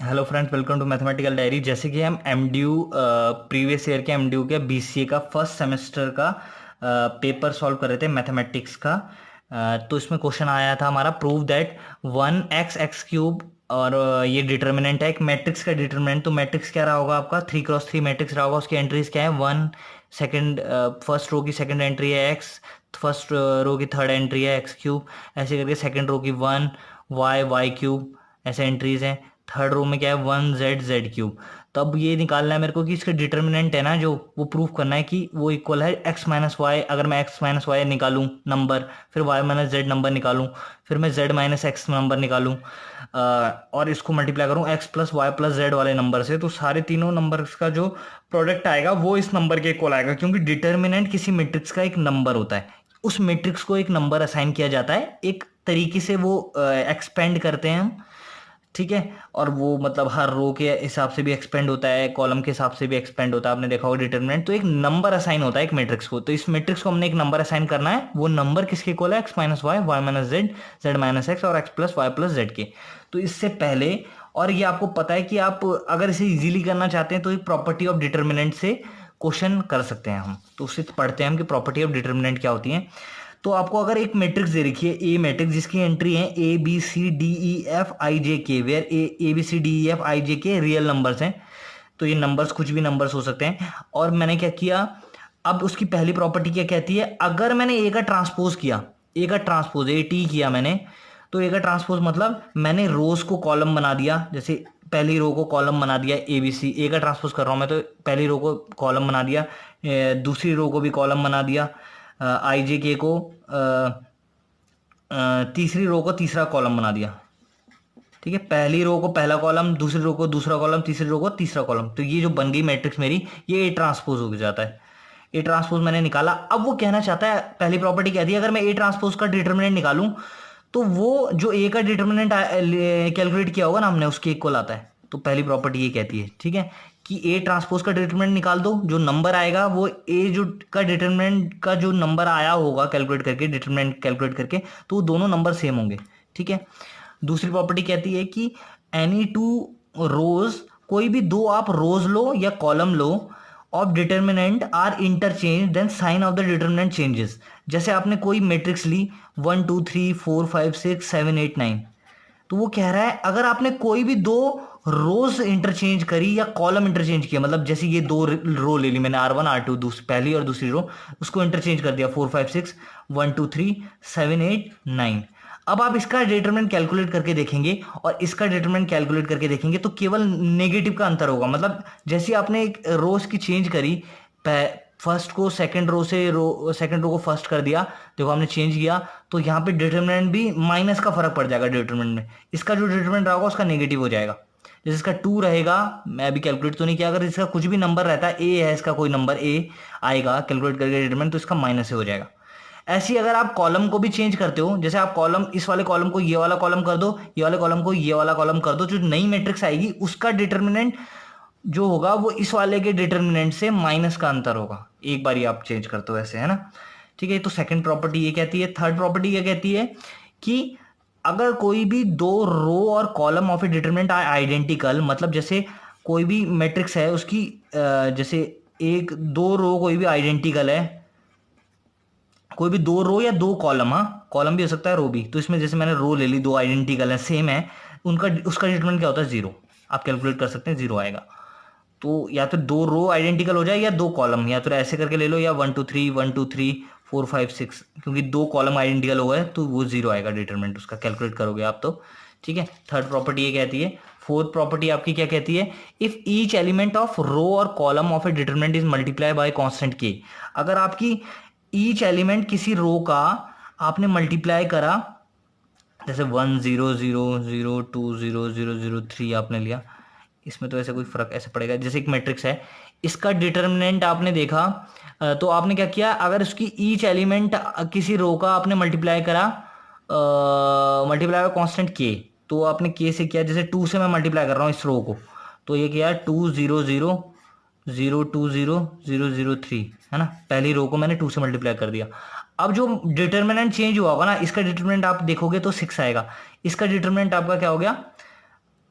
Hello friends, welcome to mathematical diary. जैसे कि हम एमडीयू प्रीवियस ईयर के एमडीयू के बीसीए का फर्स्ट सेमेस्टर का पेपर सॉल्व कर रहे थे मैथमेटिक्स का। तो इसमें क्वेश्चन आया था हमारा, प्रूव दैट 1x(x³ और ये डिटर्मिनेंट है एक मैट्रिक्स का डिटर्मिनेंट। तो मैट्रिक्स क्या रहा होगा आपका? 3x3 मैट्रिक्स रहा होगा। उसकी एंट्रीज क्या है? वन सेकंड, फर्स्ट रो की सेकंड एंट्री है एक्स, फर्स्ट रो की थर्ड एंट्री है x³, ऐसे करके सेकंड रो की वन, y(y³), ऐसे एंट्रीज हैं। थर्ड रो में क्या है? 1z(z³). तब ये निकालना है मेरे को कि इसका डिटर्मिनेंट है ना, जो वो प्रूफ करना है कि वो इक्वल है x-y। अगर मैं x-y निकालूं नंबर, फिर y-z नंबर निकालूं, फिर मैं z-x नंबर निकालूं, और इसको मल्टीप्लाई करूं x+y+z वाले नंबर से, तो सारे तीनों नंबर्स का जो प्रोडक्ट आएगा वो इस नंबर के इक्वल आएगा। क्योंकि डिटर्मिनेंट किसी मैट्रिक्स का एक नंबर होता है, उस मैट्रिक्स को एक नंबर असाइन किया जाता है, एक तरीके से वो एक्सपेंड करते हैं हम। ठीक है। और वो मतलब हर रो के हिसाब से भी एक्सपेंड होता है, कॉलम के हिसाब से भी एक्सपेंड होता है। आपने देखा होगा डिटरमिनेंट, तो एक नंबर असाइन होता है एक मैट्रिक्स को। तो इस मैट्रिक्स को हमने एक नंबर असाइन करना है, वो नंबर किसके इक्वल है? x-y, y-z, z-x और x+y+z के। तो इससे पहले, और ये आपको पता है कि आप अगर इसे इजीली करना चाहते हैं तो एक प्रॉपर्टी ऑफ डिटर्मिनेंट से क्वेश्चन कर सकते हैं हम। तो उससे पढ़ते हैं हम कि प्रॉपर्टी ऑफ डिटर्मिनेंट क्या होती है। तो आपको अगर एक मैट्रिक्स दे रखी है, ए मैट्रिक्स, जिसकी एंट्री है A B C D E F I J K, where A B C D E F I J K real numbers हैं। तो ये नंबर्स कुछ भी नंबर्स हो सकते हैं। और मैंने क्या किया, अब उसकी पहली प्रॉपर्टी क्या कहती है? अगर मैंने ए का ट्रांसपोज किया, ए का ट्रांसपोज AT किया मैंने, तो ए का ट्रांसपोज मतलब मैंने रोज को कॉलम बना दिया। जैसे पहली रो को कॉलम बना दिया ABC, ए का ट्रांसपोज कर रहा हूं मैं, तो पहली रो को कॉलम बना दिया, दूसरी रो को भी कॉलम बना दिया, IJK को तीसरी रो को तीसरा कॉलम बना दिया। ठीक है, पहली रो को पहला कॉलम, दूसरी रो को दूसरा कॉलम, तीसरी रो को तीसरा कॉलम। तो ये जो बन गई मैट्रिक्स मेरी, ये ए ट्रांसपोज हो जाता है। ए ट्रांसपोज मैंने निकाला। अब वो कहना चाहता है, पहली प्रॉपर्टी कहती है अगर मैं ए ट्रांसपोज का डिटर्मिनेंट निकालूं, तो वो जो ए का डिटर्मिनेंट कैलकुलेट किया होगा ना हमने, उसके इक्वल आता है। तो पहली प्रॉपर्टी ये कहती है, ठीक है, कि ए ट्रांसपोज का डिटरमिनेंट निकाल दो, जो नंबर आएगा वो ए जो का डिटरमिनेंट का जो नंबर आया होगा कैलकुलेट करके, डिटरमिनेंट कैलकुलेट करके, तो वो दोनों नंबर सेम होंगे। ठीक है। दूसरी प्रॉपर्टी कहती है कि एनी टू रोज, कोई भी दो आप रोज लो या कॉलम लो of determinant are interchange, then sign of the determinant changes. जैसे आपने कोई मैट्रिक्स ली 1 2 3 4 5 6 7 8 9, तो वो कह रहा है अगर आपने कोई भी दो रोज इंटरचेंज करी या कॉलम इंटरचेंज किया, मतलब जैसे ये दो रो ले ली मैंने, R1 R2, पहली और दूसरी रो, उसको इंटरचेंज कर दिया 4 5 6 1 2 3 7 8 9। अब आप इसका डिटरमिनेंट कैलकुलेट करके देखेंगे और इसका डिटरमिनेंट कैलकुलेट करके देखेंगे, तो केवल नेगेटिव का अंतर होगा। मतलब जैसे आपने एक रोज की चेंज करी, फर्स्ट को सेकंड रो से सेकंड रो को फर्स्ट कर दिया, देखो हमने चेंज किया, तो यहाँ पे डिटरमिनेंट भी माइनस का फर्क पड़ जाएगा डिटरमिनेंट में। इसका जो डिटरमिनेंट रहेगा उसका नेगेटिव हो जाएगा। जैसे इसका 2 रहेगा, मैं अभी कैलकुलेट तो नहीं किया, अगर इसका कुछ भी नंबर रहता है, ए है इसका, कोई नंबर ए आएगा कैलकुलेट करके डिटरमिनेंट, तो इसका माइनस से हो जाएगा। ऐसे ही अगर आप कॉलम को भी चेंज करते हो, जैसे आप कॉलम, इस वाले कॉलम को ये वाला कॉलम कर दो, ये वाले कॉलम को ये वाला कॉलम कर दो, जो नई मैट्रिक्स आएगी उसका डिटरमिनेंट जो होगा वो इस वाले के डिटर्मिनेंट से माइनस का अंतर होगा, एक बार ही आप चेंज करते हो ऐसे, है ना। ठीक है, तो सेकंड प्रॉपर्टी ये कहती है। थर्ड प्रॉपर्टी क्या कहती है कि अगर कोई भी दो रो और column of a determinant are identical, मतलब जैसे कोई भी मैट्रिक्स है उसकी जैसे एक दो रो कोई भी आइडेंटिकल है, कोई भी दो रो या दो कॉलम, हाँ कॉलम भी हो सकता है रो भी, तो इसमें जैसे मैंने रो ले ली, दो आइडेंटिकल है, सेम है, उनका उसका डिटरमिनेंट क्या होता है? जीरो। आप कैलकुलेट कर सकते हैं, जीरो आएगा। तो या तो दो रो आइडेंटिकल हो जाए या दो कॉलम, या तो ऐसे करके ले लो, या 1 2 3 1 2 3 4 5 6, क्योंकि दो कॉलम आइडेंटिकल हो गए तो वो जीरो आएगा डिटरमिनेंट उसका, कैलकुलेट करोगे आप तो। ठीक है, थर्ड प्रॉपर्टी ये कहती है। फोर्थ प्रॉपर्टी आपकी क्या कहती है? इफ ईच एलिमेंट ऑफ रो और column of a determinant is multiply by constant के, अगर आपकी ईच एलिमेंट किसी रो का आपने मल्टीप्लाई करा, जैसे 1 0 0 0 2 0 0 0 3 आपने लिया, इसमें तो ऐसे कोई फर्क ऐसे पड़ेगा, जैसे एक मैट्रिक्स है, इसका डिटर्मिनेंट आपने देखा, तो आपने क्या किया, अगर उसकी ईच एलिमेंट किसी रो का आपने मल्टीप्लाई करा, मल्टीप्लाई बाय कांस्टेंट के, तो आपने के से किया, जैसे 2 से मैं मल्टीप्लाई कर रहा हूँ इस रो को, तो ये किया 2 0 0 0 2 0 0 0 3, है ना। पहली रो को मैंने 2 से मल्टीप्लाई कर दिया। अब जो डिटर्मिनेंट चेंज हुआ होगा ना, इसका डिटर्मिनेंट आप देखोगे तो 6 आएगा, इसका डिटर्मिनेंट आपका क्या हो गया?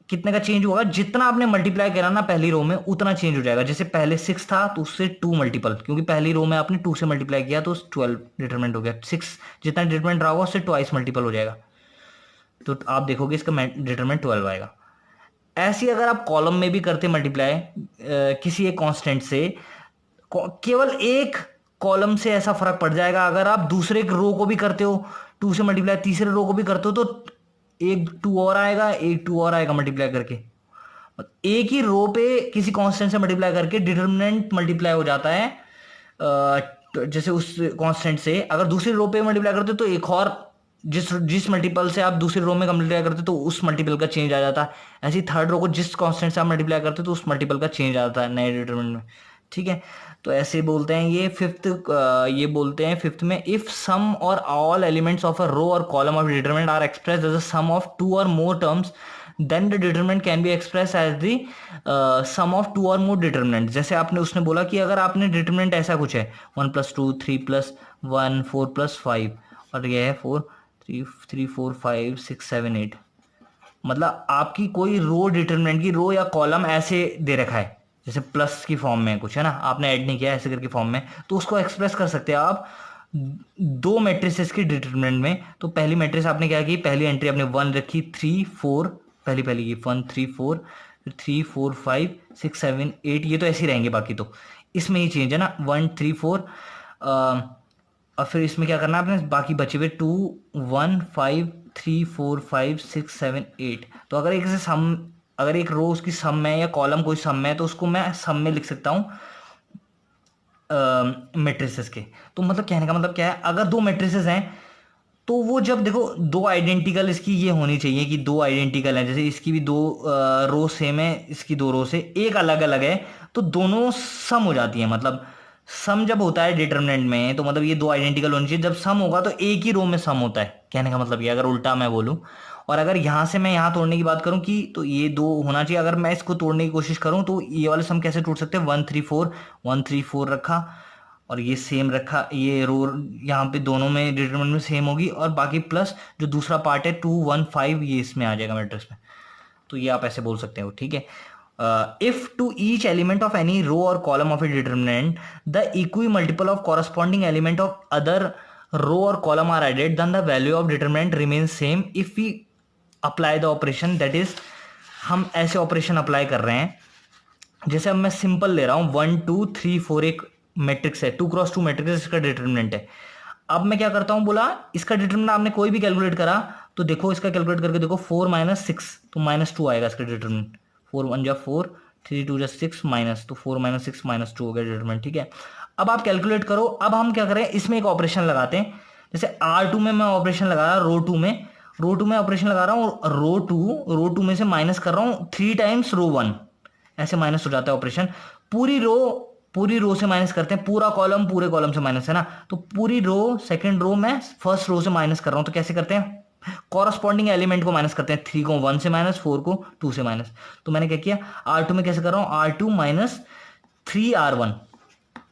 कितने का चेंज होगा, जितना आपने मल्टीप्लाई करा ना पहली रो में उतना चेंज हो जाएगा। जैसे पहले 6 था तो उससे 2 मल्टीपल, क्योंकि पहली रो में आपने 2 से मल्टीप्लाई किया तो 12 डिटरमिनेंट हो गया। 6 जितना डिटरमिनेंट रहा होगा उससे ट्वाइस मल्टीपल हो जाएगा, तो आप देखोगे इसका डिटरमिनेंट 12 आएगा। ऐसे ही अगर आप कॉलम में भी करते मल्टीप्लाई किसी एक कांस्टेंट से, केवल एक कॉलम से ऐसा फर्क पड़ जाएगा। अगर आप दूसरे रो को भी करते हो 2 से मल्टीप्लाई, तीसरे रो को भी करते हो तो एक 2 और आएगा, एक 2 और आएगा मल्टीप्लाई करके। एक ही रो पे किसी कांस्टेंट से मल्टीप्लाई करके डिटरमिनेंट मल्टीप्लाई हो जाता है। जैसे उस कांस्टेंट से अगर दूसरी रो पे मल्टीप्लाई करते हो तो एक और, जिस जिस मल्टीपल से आप दूसरी रो में मल्टीप्लाई करते हो तो उस मल्टीपल का चेंज आ जाता है। ऐसी थर्ड रो को जिस कांस्टेंट से आप मल्टीप्लाई करते हो तो उस मल्टीपल का चेंज आ जाता है नए डिटरमिनेंट में। ठीक है, तो ऐसे बोलते हैं ये फिफ्थ, ये बोलते हैं फिफ्थ में, if some or all elements of a row और column of determinant are expressed as a sum of two or more terms, then the determinant can be express as the sum of two or more determinant. जैसे आपने उसने बोला कि अगर आपने determinant ऐसा कुछ है 1+2 3+1 4+5 और यह है 4 3 4 5 6 7 8, मतलब आपकी कोई रो डिटरमिनेंट की रो या कॉलम ऐसे दे रखा है जैसे प्लस की फॉर्म में कुछ है ना, आपने ऐड नहीं किया ऐसे करके फॉर्म में, तो उसको एक्सप्रेस कर सकते हैं आप दो मैट्रिसेस की डिटरमिनेंट में। तो पहली मैट्रिक्स आपने क्या की, पहली एंट्री आपने 1 रखी, 3 4, पहली पहली की 1 3 4, फिर 3 4 5 6 7 8, ये तो ऐसे ही रहेंगे बाकी तो। इसमें ही चेंज है ना 1 3 4, और फिर इसमें क्या करना है आपने, बाकी बचे हुए 2 1 5 3 4 5 6 7 8। तो अगर एक से सम, अगर एक रो उसकी सम में या कॉलम कोई सम में है तो उसको मैं सम में लिख सकता हूँ मैट्रिसेस के। तो मतलब कहने का मतलब क्या है, अगर दो मैट्रिसेस हैं तो वो जब देखो दो आइडेंटिकल इसकी ये होनी चाहिए कि दो आइडेंटिकल है, जैसे इसकी भी दो रो सेम है, इसकी दो रो से एक अलग अलग है, तो दोनों सम हो जाती है। मतलब सम जब होता है डिटरमिनेंट में तो मतलब ये दो आइडेंटिकल होनी चाहिए, जब सम होगा तो एक ही रो में सम होता है, कहने का मतलब ये, अगर उल्टा मैं बोलूं। और अगर यहां से मैं यहां तोड़ने की बात करूं कि तो ये दो होना चाहिए, अगर मैं इसको तोड़ने की कोशिश करूं तो ये वाले सम कैसे टूट सकते हैं, 1 3 4 रखा और ये सेम रखा, ये रो यहाँ पे दोनों में डिटरमिनेंट में सेम होगी, और बाकी प्लस जो दूसरा पार्ट है 2 1 5 ये इसमें आ जाएगा मैट्रिक्स में। तो ये आप ऐसे बोल सकते हो। ठीक है, if to each element of any row और column of a determinant the equimultiple of corresponding element of other row और column are added, then the value of determinant remain same if we apply the operation, that is हम ऐसे operation apply कर रहे हैं। जैसे अब मैं simple ले रहा हूं 1 2 3 4, एक मैट्रिक्स है 2x2 मैट्रिक्स, इसका डिटरमिनेंट है। अब मैं क्या करता हूं, बोला इसका डिटरमिनेंट आपने कोई भी कैलकुलेट करा तो देखो इसका कैलकुलेट करके देखो 4 - 6 तो -2 आएगा इसका डिटरमिनेंट। 4 1 जा 4, 3 2 जा 6 माइनस, तो 4 - 6 -2 हो गया डिटरमिनेंट। ठीक है, अब आप कैलकुलेट करो। अब हम क्या करें, इसमें एक ऑपरेशन लगाते हैं। जैसे R2 में मैं ऑपरेशन लगा रहा, रो टू में ऑपरेशन लगा रहा हूँ, रो टू में से माइनस कर रहा हूँ 3 टाइम्स रो 1, ऐसे माइनस हो जाता है ऑपरेशन। पूरी रो से माइनस करते हैं, पूरा कॉलम पूरे कॉलम से माइनस है ना, तो पूरी रो सेकंड रो में फर्स्ट रो से माइनस कर रहा हूं। तो कैसे करते हैं, कॉरस्पॉन्डिंग एलिमेंट को माइनस करते हैं, 3 को 1 से माइनस, 4 को 2 से माइनस। तो मैंने क्या किया, R2 में कैसे कर रहा हूं, R2 माइनस 3R1।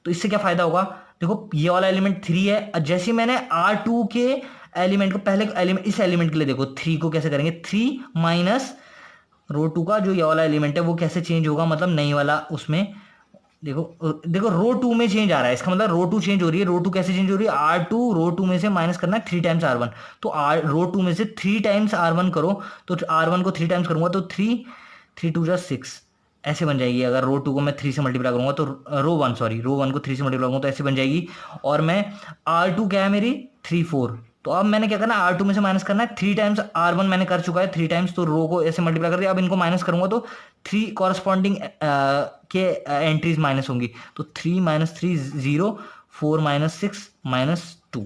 तो इससे क्या फायदा होगा, देखो ये वाला एलिमेंट 3 है, जैसे मैंने R2 के एलिमेंट को पहले एलिमेंट, इस एलिमेंट के लिए देखो 3 को कैसे करेंगे, 3 माइनस रो 2 का जो ये वाला एलिमेंट है वो कैसे चेंज होगा, मतलब नहीं वाला उसमें देखो रो 2 में चेंज आ रहा है, इसका मतलब रो 2 चेंज हो रही है। रो 2 कैसे चेंज हो रही है, R2 रो 2 में से माइनस करना है 3 टाइम्स R1, तो रो 2 में से 3 टाइम्स R1 करो, तो R1 को 3 टाइम्स करूंगा तो 3 3 2 जा 6 ऐसे बन जाएगी। अगर रो 2 को मैं 3 से मल्टीप्लाई करूंगा तो रो 1 को 3 से मल्टीप्लाई करूंगा तो ऐसे बन जाएगी। और मैं R2 क्या है मेरी 3 4, तो अब मैंने क्या करना है, R2 में से माइनस करना है 3 टाइम्स R1 मैंने कर चुका है 3 टाइम्स, तो रो को ऐसे मल्टीप्लाई कर दिया। अब इनको माइनस करूंगा तो 3 कॉरस्पॉन्डिंग के एंट्रीज माइनस होंगी, तो 3 - 3 0, 4 - 6 -2,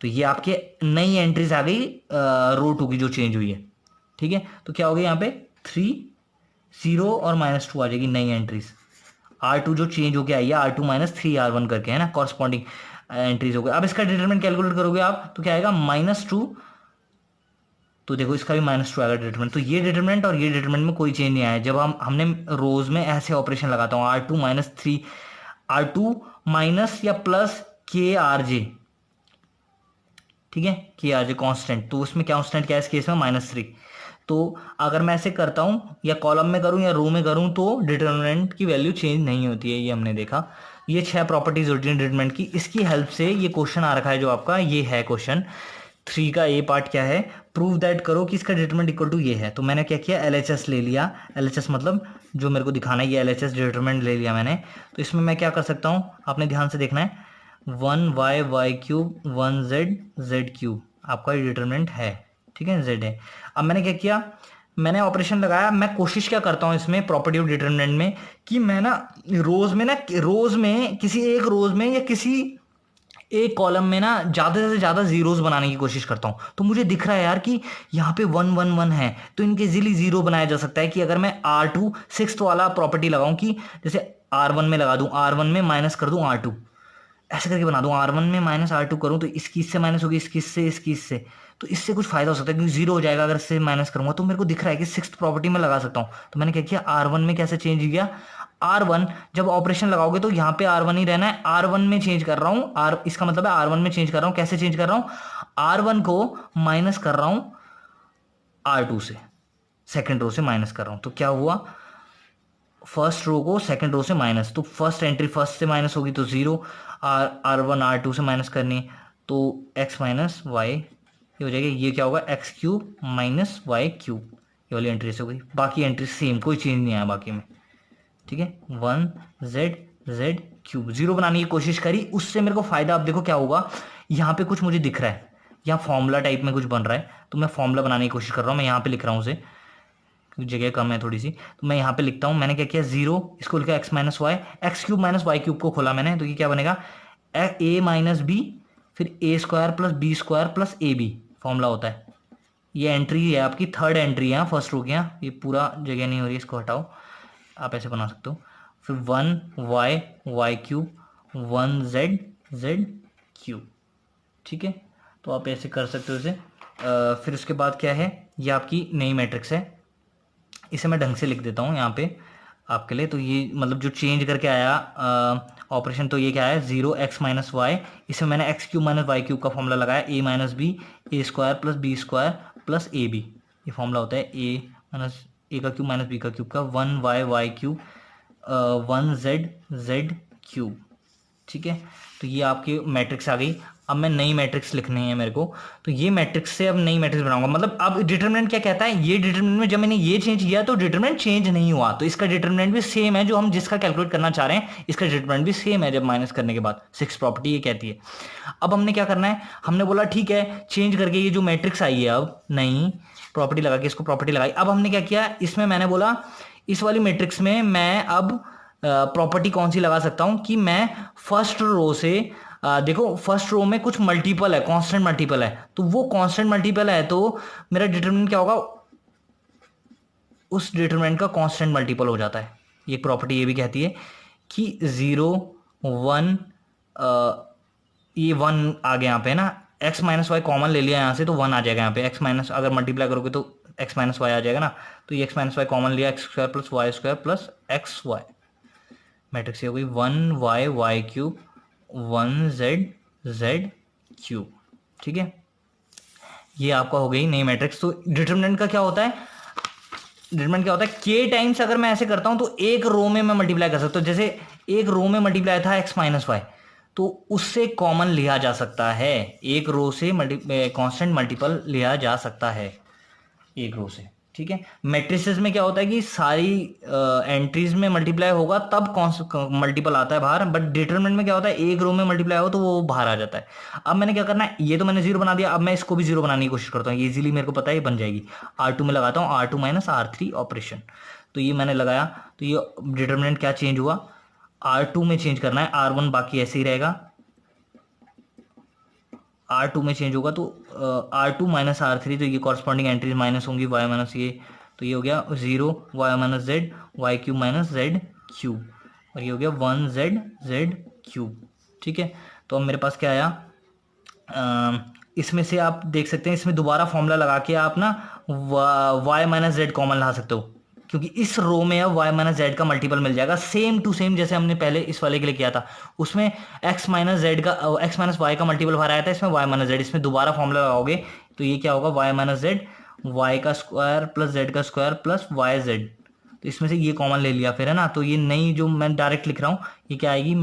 तो ये आपके नई एंट्रीज आ गई रो 2 की जो चेंज हुई है। ठीक है, तो क्या हो गया यहाँ पे 3 0 और -2 आ जाएगी नई एंट्रीज। R2 जो चेंज होके आई है R2 - 3R1 करके, है ना, कॉरस्पॉन्डिंग एंट्रीज हो गए। अब इसका डिटरमिनेंट कैलकुलेट करोगे आप तो क्या आएगा -2, तो देखो इसका भी -2 आएगा डिटरमिनेंट। तो ये डिटरमिनेंट और ये डिटरमिनेंट में कोई चेंज नहीं आया जब हमने रोज में ऐसे ऑपरेशन लगाता हूँ, R2 माइनस या प्लस KRJ, ठीक है, KRJ कांस्टेंट, तो उसमें कांस्टेंट क्या है इस केस में -3। तो अगर मैं ऐसे करता हूँ या कॉलम में करूँ या रो में करूँ तो डिटर्मिनेंट की वैल्यू चेंज नहीं होती है, ये हमने देखा। ये 6 प्रॉपर्टीज होती हैं डिटर्मिनेंट की। इसकी हेल्प से ये क्वेश्चन आ रखा है जो आपका ये है क्वेश्चन 3 का ए पार्ट क्या है, प्रूव दैट करो कि इसका डिटरमिनेंट इक्वल टू ये है। तो मैंने क्या किया, एलएचएस ले लिया। एलएचएस मतलब जो मेरे को दिखाना है, ये एलएचएस डिटरमिनेंट ले लिया मैंने। तो इसमें मैं क्या कर सकता हूँ, आपने ध्यान से देखना है, 1y y cube 1z z cube आपका डिटरमिनेंट है, ठीक है, z है। अब मैंने क्या किया, मैंने ऑपरेशन लगाया। मैं कोशिश क्या करता हूँ इसमें प्रॉपर्टी ऑफ डिटरमिनेंट में कि मैं ना रोज में किसी एक रोज में या किसी एक कॉलम में ना ज्यादा से ज्यादा जीरोस बनाने की कोशिश करता हूं। तो मुझे दिख रहा है यार कि यहाँ पे 1 1 1 है, तो इनके इजीली जीरो बनाया जा सकता है कि अगर मैं R2 सिक्स्थ वाला प्रॉपर्टी लगाऊं कि जैसे R1 में लगा दूं, R1 में माइनस कर दूं R2, ऐसे करके बना दूं, R1 में माइनस R2 करूं तो इसकी इससे माइनस होगी, इसकी इससे, तो इससे कुछ फायदा हो सकता है क्योंकि जीरो हो जाएगा अगर इससे माइनस करूंगा। तो मेरे को दिख रहा है कि सिक्स्थ प्रॉपर्टी में लगा सकता हूं। तो मैंने क्या किया, R1 में कैसे चेंज किया, R1 जब ऑपरेशन लगाओगे तो यहाँ पे R1 ही रहना है, R1 में चेंज कर रहा हूँ, R इसका मतलब है R1 में चेंज कर रहा हूँ। कैसे चेंज कर रहा हूँ, R1 को माइनस कर रहा हूँ R2 से, सेकंड रो से माइनस कर रहा हूँ। तो क्या हुआ, फर्स्ट रो को सेकंड रो से माइनस, तो फर्स्ट एंट्री फर्स्ट से माइनस होगी तो जीरो, R1 R2 से माइनस करनी है तो x माइनस वाई, ये हो जाएगा, ये क्या होगा x cube minus y cube, ये वाली एंट्री से हो गई। बाकी एंट्री सेम, कोई चेंज नहीं आया बाकी में, ठीक है। 1z क्यूब जीरो बनाने की कोशिश करी, उससे मेरे को फायदा, अब देखो क्या होगा, यहाँ पे कुछ मुझे दिख रहा है, यहाँ फॉर्मूला टाइप में कुछ बन रहा है, तो मैं फॉर्मूला बनाने की कोशिश कर रहा हूँ। मैं यहाँ पे लिख रहा हूँ उसे, क्योंकि जगह कम है थोड़ी सी, तो मैं यहाँ पे लिखता हूँ। मैंने क्या किया, जीरो, इसको लिखा x minus y, x cube minus y cube को खोला मैंने, तो ये क्या बनेगा, ए माइनस बी फिर a square plus b square plus a b formula होता है। ये एंट्री है आपकी, थर्ड एंट्री है फर्स्ट रो की, यहाँ ये पूरा जगह नहीं हो रही है, इसको हटाओ, आप ऐसे बना सकते हो। फिर 1y y cube 1z z cube, ठीक है। तो आप ऐसे कर सकते हो इसे। फिर उसके बाद क्या है, ये आपकी नई मैट्रिक्स है, इसे मैं ढंग से लिख देता हूँ यहाँ पे आपके लिए। तो ये मतलब जो चेंज करके आया ऑपरेशन, तो ये क्या है, 0x माइनस वाई, इसमें मैंने x cube minus y cube का फॉर्मूला लगाया, a minus b a square plus b square plus a b, ये फॉर्मूला होता है ए माइनस ए का क्यूब माइनस बी का क्यूब का, 1y y cube 1z z cube, ठीक है। तो ये आपकी मैट्रिक्स आ गई। अब मैं नई मैट्रिक्स लिखनी है मेरे को, तो ये मैट्रिक्स से अब नई मैट्रिक्स बनाऊंगा। मतलब अब डिटरमिनेंट क्या कहता है, ये डिटरमिनेंट में जब मैंने ये चेंज किया तो डिटरमिनेंट चेंज नहीं हुआ, तो इसका डिटरमिनेंट भी सेम है, जो हम जिसका कैलकुलेट करना चाह रहे हैं इसका डिटरमिनेंट भी सेम है जब माइनस करने के बाद। सिक्स प्रॉपर्टी ये कहती है। अब हमने क्या करना है, हमने बोला ठीक है चेंज करके ये जो मैट्रिक्स आई है, अब नई प्रॉपर्टी लगा के इसको प्रॉपर्टी लगाई। अब हमने क्या किया, इसमें मैंने बोला इस वाली मैट्रिक्स में मैं अब प्रॉपर्टी कौन सी लगा सकता हूं कि मैं फर्स्ट रो से देखो फर्स्ट रो में कुछ मल्टीपल है, कांस्टेंट मल्टीपल है, तो वो कांस्टेंट मल्टीपल है तो मेरा डिटरमिनेंट क्या होगा, उस डिटरमिनेंट का कांस्टेंट मल्टीपल हो जाता है। ये प्रॉपर्टी ये भी कहती है कि 0 1, ये 1 आ गया यहाँ पे ना, x माइनस वाई कॉमन ले लिया यहाँ से तो 1 आ जाएगा यहाँ पे, x माइनस अगर मल्टीप्लाई करोगे तो x माइनस वाई आ जाएगा ना, तो ये x माइनस वाई कॉमन लिया, x square plus y square plus x y, matrix ये हो गई 1y y cube 1z z cube, ठीक है। ये आपका हो गई नई मैट्रिक्स। तो डिटरमिनेंट का क्या होता है, डिटरमिनेंट क्या होता है, के टाइम्स अगर मैं ऐसे करता हूं तो एक रो में मैं मल्टीप्लाई कर सकता हूं। जैसे एक रो में मल्टीप्लाई था x माइनस वाई, तो उससे कॉमन लिया जा सकता है, एक रो से कांस्टेंट मल्टीपल लिया जा सकता है एक रो से, ठीक है। मैट्रिसेस में क्या होता है कि सारी एंट्रीज में मल्टीप्लाई होगा तब मल्टीपल आता है बाहर, बट डिटरमिनेंट में क्या होता है एक रो में मल्टीप्लाई हो तो वो बाहर आ जाता है। अब मैंने क्या करना है, ये तो मैंने जीरो बना दिया, अब मैं इसको भी जीरो बनाने की कोशिश करता हूँ, इजीली मेरे को पता है ये बन जाएगी। R2 में लगाता हूँ R2 माइनस R3 ऑपरेशन, तो ये मैंने लगाया, तो ये डिटरमिनेंट क्या चेंज हुआ, R2 में चेंज करना है, R1 बाकी ऐसे ही रहेगा, R2 में चेंज होगा तो R2 माइनस R3, तो ये कॉरस्पॉन्डिंग एंट्रीज माइनस होंगी, y माइनस ये, तो ये हो गया 0 y minus z y cube minus z cube, और ये हो गया 1z जेड क्यूब, ठीक है। तो अब मेरे पास क्या आया, इसमें से आप देख सकते हैं, इसमें दोबारा फॉर्मूला लगा के आप ना y माइनस जेड कॉमन ला सकते हो, क्योंकि इस रो में अब y माइनस जेड का मल्टीपल मिल जाएगा, सेम टू सेम जैसे हमने पहले इस वाले के लिए किया था। उसमें x माइनस जेड का x माइनस वाई का मल्टीपल बाहर आया था, इसमें y माइनस जेड, इसमें दोबारा फॉर्मूला लगाओगे तो ये क्या होगा, y माइनस जेड वाई का स्क्वायर प्लस जेड का स्क्वायर प्लस वाई जेड, तो इसमें से ये कॉमन ले लिया फिर, है ना। तो ये नई जो मैं डायरेक्ट लिख रहा हूँ ये क्या आएगी,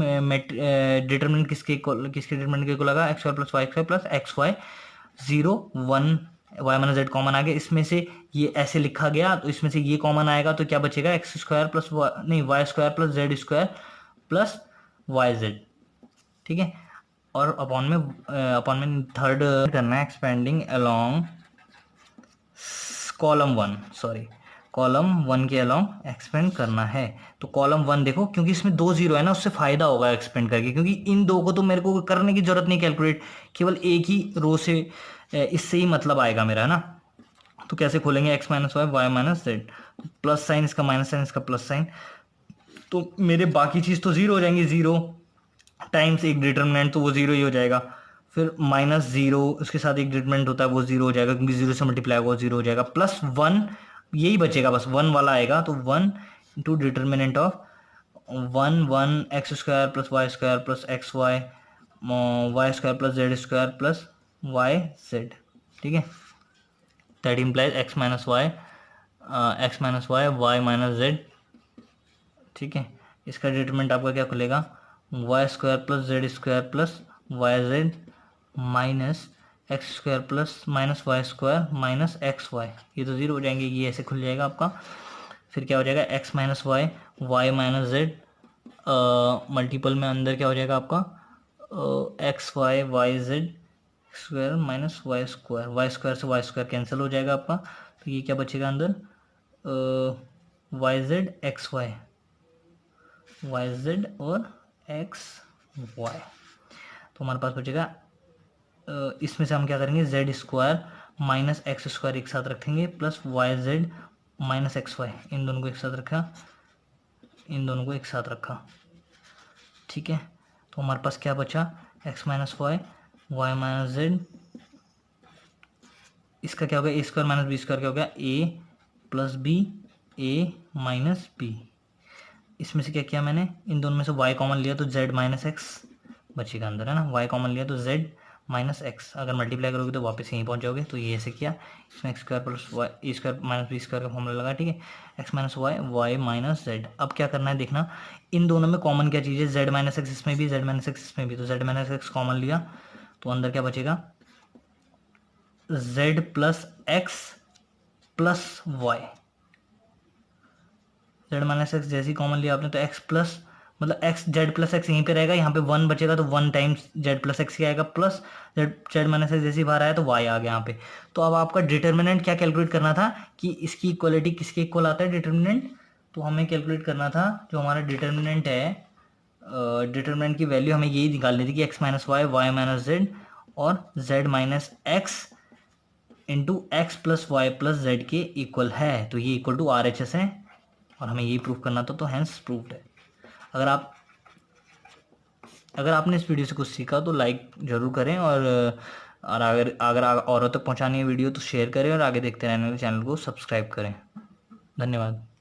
डिटरमिनेंट किसके डिटरमिनेंट के को लगा, x square plus y square plus x y 0 1, y minus z common आ गया, इसमें से ये ऐसे लिखा गया, तो इसमें से ये कॉमन आएगा तो क्या बचेगा, एक्स स्क्वायर प्लस नहीं y square plus z square plus y z, ठीक है। और अपॉन में थर्ड करना है, expanding along column 1, sorry column 1 के अलोंग एक्सपेंड करना है। तो कॉलम 1 देखो, क्योंकि इसमें 2 जीरो है ना, उससे फायदा होगा एक्सपेंड करके, क्योंकि इन दो को तो मेरे को करने की जरूरत नहीं कैलकुलेट, केवल एक ही रो से इससे ही मतलब आएगा मेरा, है ना। तो कैसे खोलेंगे, x minus y y minus z, plus sign इसका माइनस साइन इसका प्लस साइन, तो मेरे बाकी चीज़ तो जीरो हो जाएंगी, जीरो टाइम्स एक डिटरमिनेंट तो वो जीरो ही हो जाएगा, फिर माइनस जीरो उसके साथ एक डिटरमिनेंट होता है वो जीरो हो जाएगा, क्योंकि जीरो से मल्टीप्लाई होगा वो जीरो हो जाएगा, प्लस वन यही बचेगा, बस वन वाला आएगा, तो one into determinant of one one x square plus y square plus x y y square plus z square plus y z, ठीक है। That implies x minus y y minus z, ठीक है। इसका determinant आपका क्या खुलेगा, y square plus z square plus y z minus x square plus minus y square minus x y, ये तो जीरो हो जाएंगे, ये ऐसे खुल जाएगा आपका। फिर क्या हो जाएगा, x minus y y minus z multiple में अंदर क्या हो जाएगा आपका, x y y z square minus y square से वाई स्क्वायर कैंसिल हो जाएगा आपका, तो ये क्या बचेगा अंदर, y z x y z और एक्स वाई, तो हमारे पास बचेगा इसमें से हम क्या करेंगे, z square minus x square एक साथ रखेंगे plus y z minus x y, इन दोनों को एक साथ रखा, इन दोनों को एक साथ रखा, ठीक है। तो हमारे पास क्या बचा, x minus y y minus z, इसका क्या हो गया, a square minus b square क्या हो गया, a plus b a minus b, इसमें से क्या किया मैंने, इन दोनों में से y कॉमन लिया तो z माइनस एक्स बचेगा अंदर, है ना, y कॉमन लिया तो z माइनस एक्स, अगर मल्टीप्लाई करोगे तो वापस यहीं पहुंच जाओगे, तो ये ऐसे किया, इसमें x square plus y a square minus b square का फॉर्मूला लगा, ठीक है, x minus y y minus z. अब क्या करना है देखना, इन दोनों में कॉमन क्या चीज़ है, जेड माइनस एक्स इसमें भी, जेड माइनस एक्स इसमें भी, तो जेड माइनस एक्स कॉमन लिया तो अंदर क्या बचेगा, z plus x plus y, z minus x जैसी कॉमन लिया आपने तो एक्स प्लस मतलब एक्स जेड प्लस एक्स यहीं पे रहेगा, यहाँ पे वन बचेगा तो one times z plus x ही आएगा, प्लस जेड माइनस एक्स जैसी बाहर आया तो वाई आ गया यहाँ पे। तो अब आपका डिटर्मिनेंट क्या कैलकुलेट करना था कि इसकी इक्वलिटी किसके इक्वल आता है डिटर्मिनेंट, तो हमें कैलकुलेट करना था जो हमारा डिटर्मिनेंट है, डिटर्मिनेंट की वैल्यू हमें यही निकालनी थी कि x minus y y minus z और z minus x into x plus y plus z के इक्वल है, तो ये equal to R H S है और हमें यही प्रूफ करना था, तो हैंस प्रूफ्ड है। अगर आपने इस वीडियो से कुछ सीखा तो लाइक ज़रूर करें, और अगर अगर औरों तक पहुंचानी है वीडियो तो शेयर करें, और आगे देखते रहने वाले चैनल को सब्सक्राइब करें। धन्यवाद।